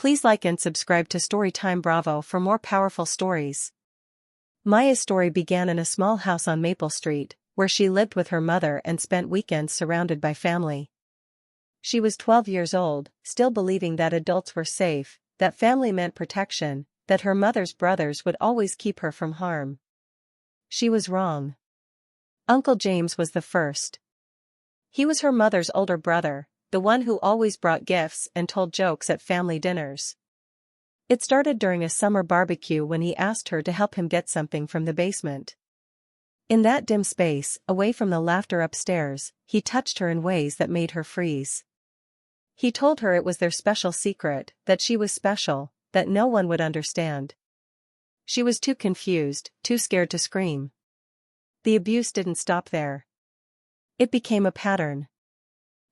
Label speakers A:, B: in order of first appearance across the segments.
A: Please like and subscribe to Storytime Bravo for more powerful stories. Maya's story began in a small house on Maple Street, where she lived with her mother and spent weekends surrounded by family. She was 12 years old, still believing that adults were safe, that family meant protection, that her mother's brothers would always keep her from harm. She was wrong. Uncle James was the first. He was her mother's older brother, the one who always brought gifts and told jokes at family dinners. It started during a summer barbecue when he asked her to help him get something from the basement. In that dim space, away from the laughter upstairs, he touched her in ways that made her freeze. He told her it was their special secret, that she was special, that no one would understand. She was too confused, too scared to scream. The abuse didn't stop there. It became a pattern.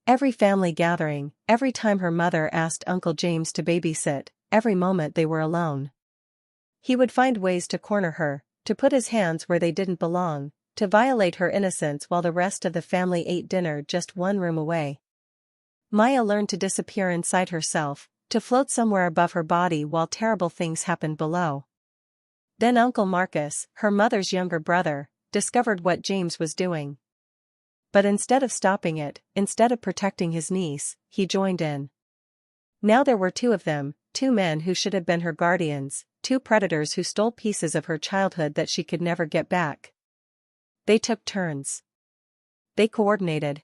A: Every family gathering, every time her mother asked Uncle James to babysit, every moment they were alone, he would find ways to corner her, to put his hands where they didn't belong, to violate her innocence while the rest of the family ate dinner just one room away. Maya learned to disappear inside herself, to float somewhere above her body while terrible things happened below. Then Uncle Marcus, her mother's younger brother, discovered what James was doing. But instead of stopping it, instead of protecting his niece, he joined in. Now there were two of them, two men who should have been her guardians, two predators who stole pieces of her childhood that she could never get back. They took turns. They coordinated.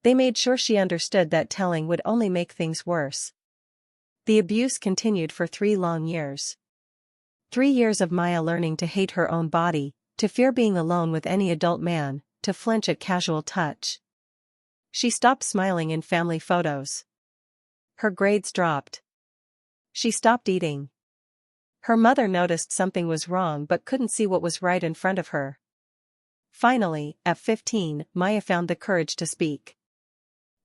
A: They made sure she understood that telling would only make things worse. The abuse continued for 3 long years. 3 years of Maya learning to hate her own body, to fear being alone with any adult man, to flinch at casual touch. She stopped smiling in family photos. Her grades dropped. She stopped eating. Her mother noticed something was wrong but couldn't see what was right in front of her. Finally, at 15, Maya found the courage to speak.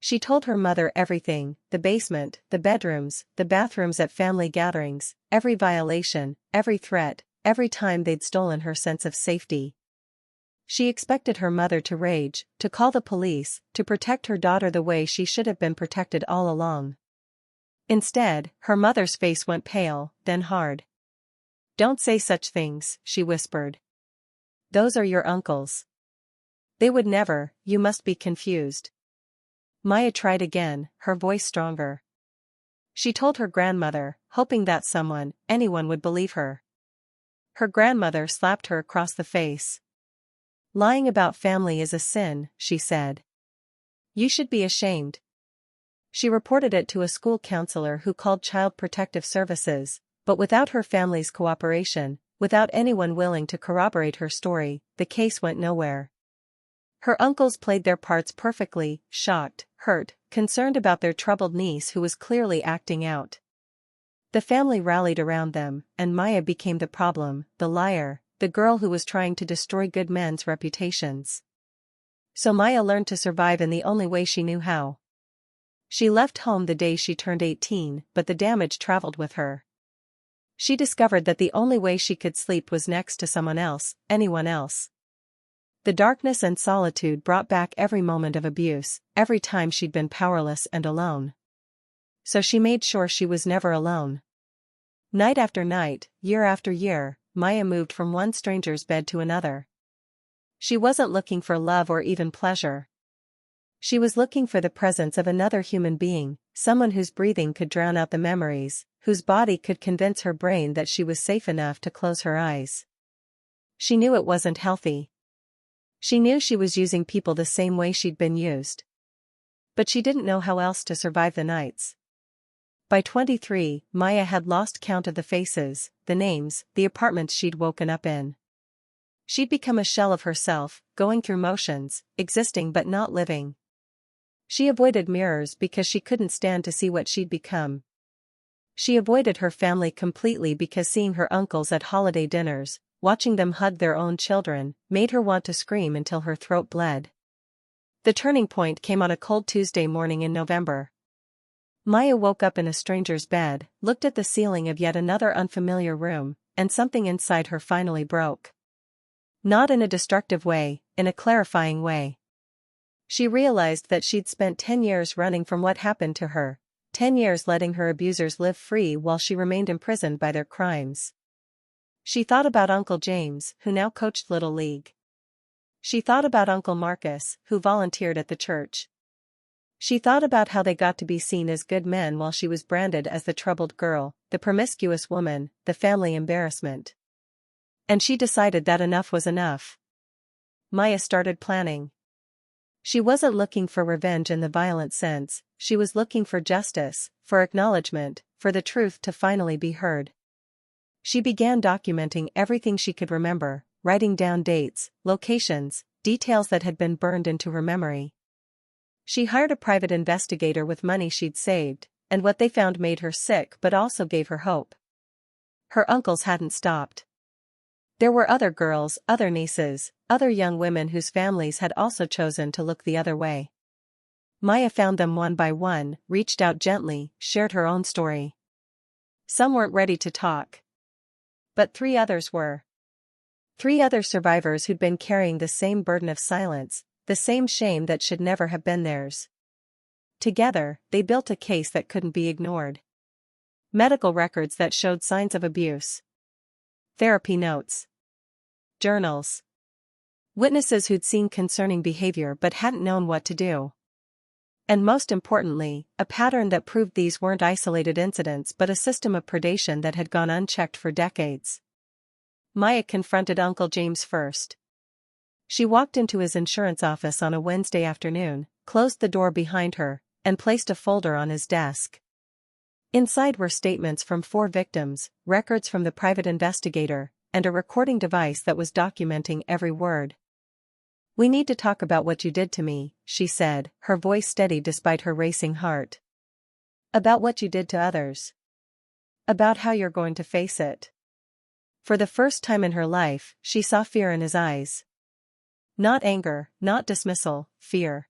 A: She told her mother everything, the basement, the bedrooms, the bathrooms at family gatherings, every violation, every threat, every time they'd stolen her sense of safety. She expected her mother to rage, to call the police, to protect her daughter the way she should have been protected all along. Instead, her mother's face went pale, then hard. "Don't say such things," she whispered. "Those are your uncles. They would never, you must be confused." Maya tried again, her voice stronger. She told her grandmother, hoping that someone, anyone would believe her. Her grandmother slapped her across the face. "Lying about family is a sin," she said. "You should be ashamed." She reported it to a school counselor who called Child Protective Services, but without her family's cooperation, without anyone willing to corroborate her story, the case went nowhere. Her uncles played their parts perfectly, shocked, hurt, concerned about their troubled niece who was clearly acting out. The family rallied around them, and Maya became the problem, the liar, the girl who was trying to destroy good men's reputations. So Maya learned to survive in the only way she knew how. She left home the day she turned 18, but the damage traveled with her. She discovered that the only way she could sleep was next to someone else, anyone else. The darkness and solitude brought back every moment of abuse, every time she'd been powerless and alone. So she made sure she was never alone. Night after night, year after year, Maya moved from one stranger's bed to another. She wasn't looking for love or even pleasure. She was looking for the presence of another human being, someone whose breathing could drown out the memories, whose body could convince her brain that she was safe enough to close her eyes. She knew it wasn't healthy. She knew she was using people the same way she'd been used. But she didn't know how else to survive the nights. By 23, Maya had lost count of the faces, the names, the apartments she'd woken up in. She'd become a shell of herself, going through motions, existing but not living. She avoided mirrors because she couldn't stand to see what she'd become. She avoided her family completely because seeing her uncles at holiday dinners, watching them hug their own children, made her want to scream until her throat bled. The turning point came on a cold Tuesday morning in November. Maya woke up in a stranger's bed, looked at the ceiling of yet another unfamiliar room, and something inside her finally broke. Not in a destructive way, in a clarifying way. She realized that she'd spent 10 years running from what happened to her, 10 years letting her abusers live free while she remained imprisoned by their crimes. She thought about Uncle James, who now coached Little League. She thought about Uncle Marcus, who volunteered at the church. She thought about how they got to be seen as good men while she was branded as the troubled girl, the promiscuous woman, the family embarrassment. And she decided that enough was enough. Maya started planning. She wasn't looking for revenge in the violent sense, she was looking for justice, for acknowledgement, for the truth to finally be heard. She began documenting everything she could remember, writing down dates, locations, details that had been burned into her memory. She hired a private investigator with money she'd saved, and what they found made her sick but also gave her hope. Her uncles hadn't stopped. There were other girls, other nieces, other young women whose families had also chosen to look the other way. Maya found them one by one, reached out gently, shared her own story. Some weren't ready to talk. But 3 others were. 3 other survivors who'd been carrying the same burden of silence, the same shame that should never have been theirs. Together, they built a case that couldn't be ignored. Medical records that showed signs of abuse. Therapy notes. Journals. Witnesses who'd seen concerning behavior but hadn't known what to do. And most importantly, a pattern that proved these weren't isolated incidents but a system of predation that had gone unchecked for decades. Maya confronted Uncle James first. She walked into his insurance office on a Wednesday afternoon, closed the door behind her, and placed a folder on his desk. Inside were statements from 4 victims, records from the private investigator, and a recording device that was documenting every word. "We need to talk about what you did to me," she said, her voice steady despite her racing heart. "About what you did to others. About how you're going to face it." For the first time in her life, she saw fear in his eyes. Not anger, not dismissal, fear.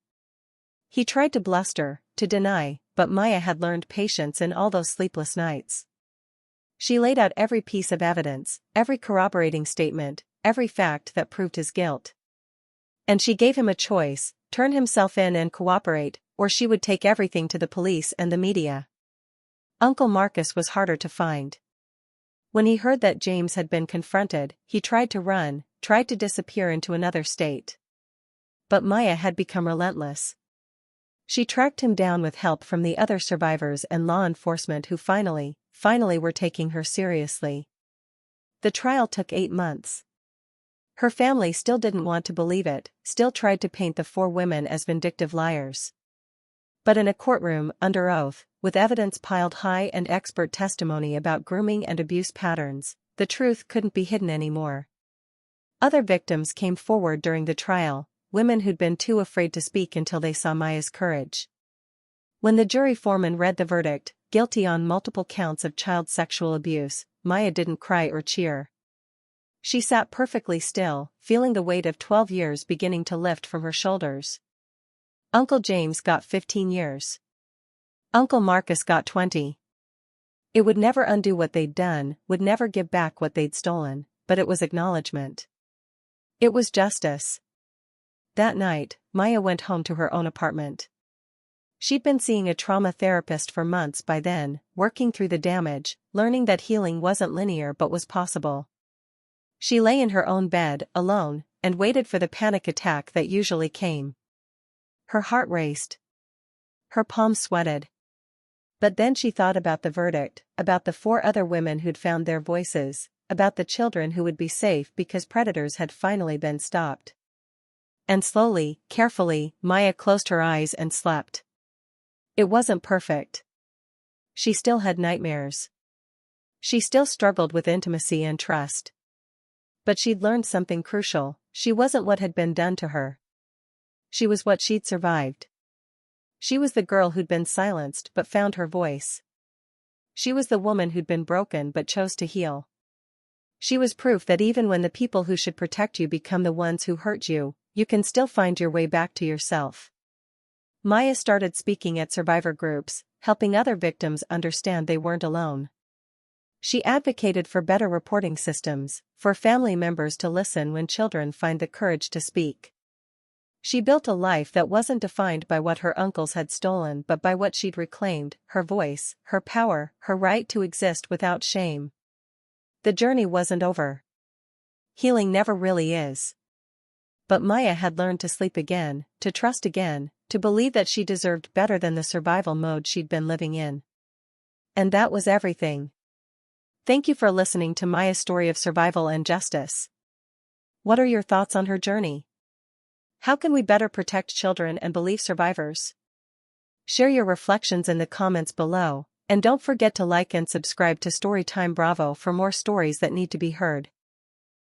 A: He tried to bluster, to deny, but Maya had learned patience in all those sleepless nights. She laid out every piece of evidence, every corroborating statement, every fact that proved his guilt. And she gave him a choice: turn himself in and cooperate, or she would take everything to the police and the media. Uncle Marcus was harder to find. When he heard that James had been confronted, he tried to run, tried to disappear into another state. But Maya had become relentless. She tracked him down with help from the other survivors and law enforcement who finally were taking her seriously. The trial took 8 months. Her family still didn't want to believe it, still tried to paint the 4 women as vindictive liars. But in a courtroom, under oath, with evidence piled high and expert testimony about grooming and abuse patterns, the truth couldn't be hidden anymore. Other victims came forward during the trial, women who'd been too afraid to speak until they saw Maya's courage. When the jury foreman read the verdict, guilty on multiple counts of child sexual abuse, Maya didn't cry or cheer. She sat perfectly still, feeling the weight of 12 years beginning to lift from her shoulders. Uncle James got 15 years. Uncle Marcus got 20. It would never undo what they'd done, would never give back what they'd stolen, but it was acknowledgement. It was justice. That night, Maya went home to her own apartment. She'd been seeing a trauma therapist for months by then, working through the damage, learning that healing wasn't linear but was possible. She lay in her own bed, alone, and waited for the panic attack that usually came. Her heart raced. Her palms sweated. But then she thought about the verdict, about the 4 other women who'd found their voices, about the children who would be safe because predators had finally been stopped. And slowly, carefully, Maya closed her eyes and slept. It wasn't perfect. She still had nightmares. She still struggled with intimacy and trust. But she'd learned something crucial: she wasn't what had been done to her. She was what she'd survived. She was the girl who'd been silenced but found her voice. She was the woman who'd been broken but chose to heal. She was proof that even when the people who should protect you become the ones who hurt you, you can still find your way back to yourself. Maya started speaking at survivor groups, helping other victims understand they weren't alone. She advocated for better reporting systems, for family members to listen when children find the courage to speak. She built a life that wasn't defined by what her uncles had stolen but by what she'd reclaimed: her voice, her power, her right to exist without shame. The journey wasn't over. Healing never really is. But Maya had learned to sleep again, to trust again, to believe that she deserved better than the survival mode she'd been living in. And that was everything. Thank you for listening to Maya's story of survival and justice. What are your thoughts on her journey? How can we better protect children and believe survivors? Share your reflections in the comments below, and don't forget to like and subscribe to Storytime Bravo for more stories that need to be heard.